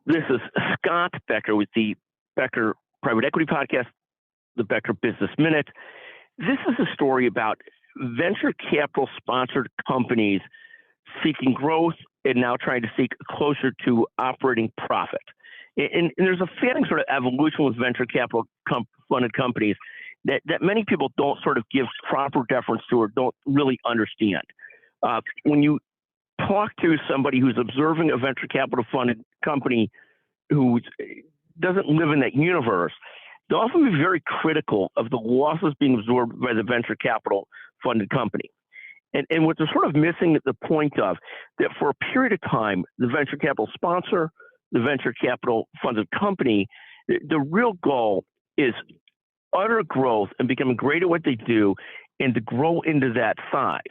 This is Scott Becker with the Becker Private Equity Podcast, the Becker Business Minute. This is a story about venture capital sponsored companies seeking growth and now trying to seek closer to operating profit. And there's a fading sort of evolution with venture capital funded companies that many people don't sort of give proper deference to or don't really understand. When you talk to somebody who's observing a venture capital funded company who doesn't live in that universe, they'll often be very critical of the losses being absorbed by the venture capital funded company. And what they're sort of missing at the point of that for a period of time, the venture capital sponsor, the venture capital funded company, the real goal is utter growth and becoming great at what they do and to grow into that size.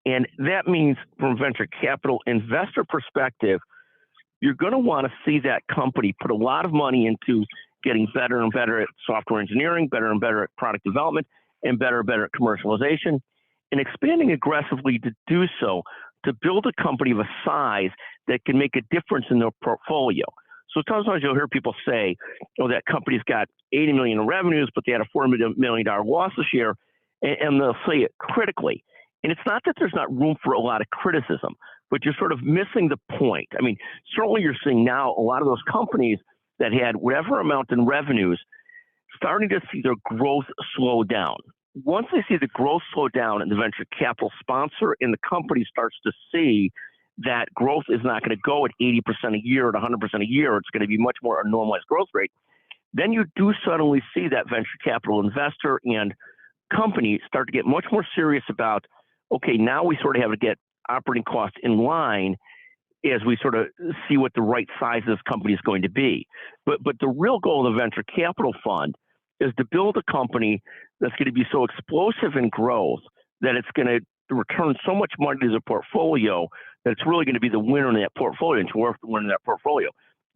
And that means from a venture capital investor perspective, you're going to want to see that company put a lot of money into getting better and better at software engineering, better and better at product development, and better at commercialization, and expanding aggressively to do so, to build a company of a size that can make a difference in their portfolio. So sometimes you'll hear people say, oh, that company's got $80 million in revenues, but they had a $4 million loss this year, and they'll say it critically. And it's not that there's not room for a lot of criticism, but you're sort of missing the point. I mean, certainly you're seeing now a lot of those companies that had whatever amount in revenues starting to see their growth slow down. Once they see the growth slow down and the venture capital sponsor and the company starts to see that growth is not going to go at 80% a year, at 100% a year, it's going to be much more a normalized growth rate, then you do suddenly see that venture capital investor and company start to get much more serious about, okay, now we sort of have to get operating costs in line as we sort of see what the right size of this company is going to be. But the real goal of the venture capital fund is to build a company that's going to be so explosive in growth that it's going to return so much money to the portfolio that it's really going to be the winner in that portfolio and it's worth the winner in that portfolio.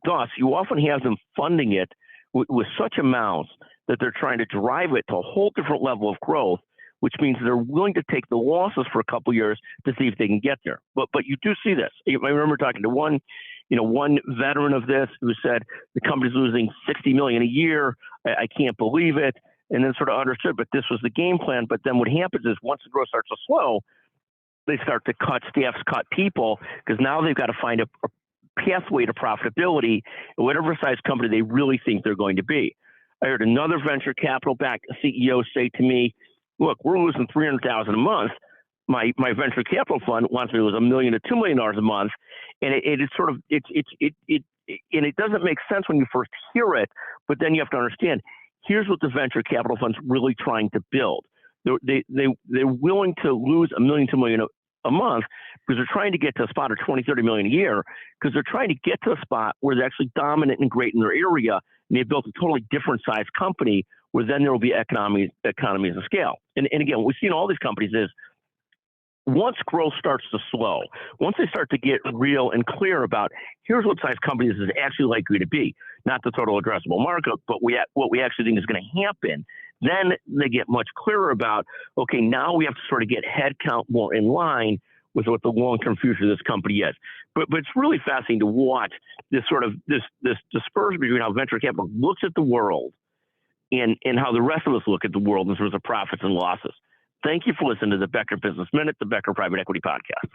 Thus, you often have them funding it with such amounts that they're trying to drive it to a whole different level of growth, which means they're willing to take the losses for a couple of years to see if they can get there. But you do see this. I remember talking to one veteran of this who said the company's losing $60 million a year. I can't believe it. And then sort of understood, but this was the game plan. But then what happens is once the growth starts to slow, they start to cut staffs, cut people, because now they've got to find a pathway to profitability at whatever size company they really think they're going to be. I heard another venture capital-backed CEO say to me, look, we're losing $300,000 a month. My venture capital fund wants me to lose $1 million to $2 million a month, and it doesn't make sense when you first hear it. But then you have to understand, here's what the venture capital fund's really trying to build. They're willing to lose $1 million, $2 million a month because they're trying to get to a spot of $20, $30 million a year because they're trying to get to a spot where they're actually dominant and great in their area, and they've built a totally different size company where then there will be economies of scale. And again, what we see in all these companies is once growth starts to slow, once they start to get real and clear about here's what size companies is actually likely to be, not the total addressable market, but what we actually think is going to happen, then they get much clearer about, okay, now we have to sort of get headcount more in line with what the long-term future of this company is. But it's really fascinating to watch this sort of this dispersion between how venture capital looks at the world and how the rest of us look at the world in terms of profits and losses. Thank you for listening to the Becker Business Minute, the Becker Private Equity Podcast.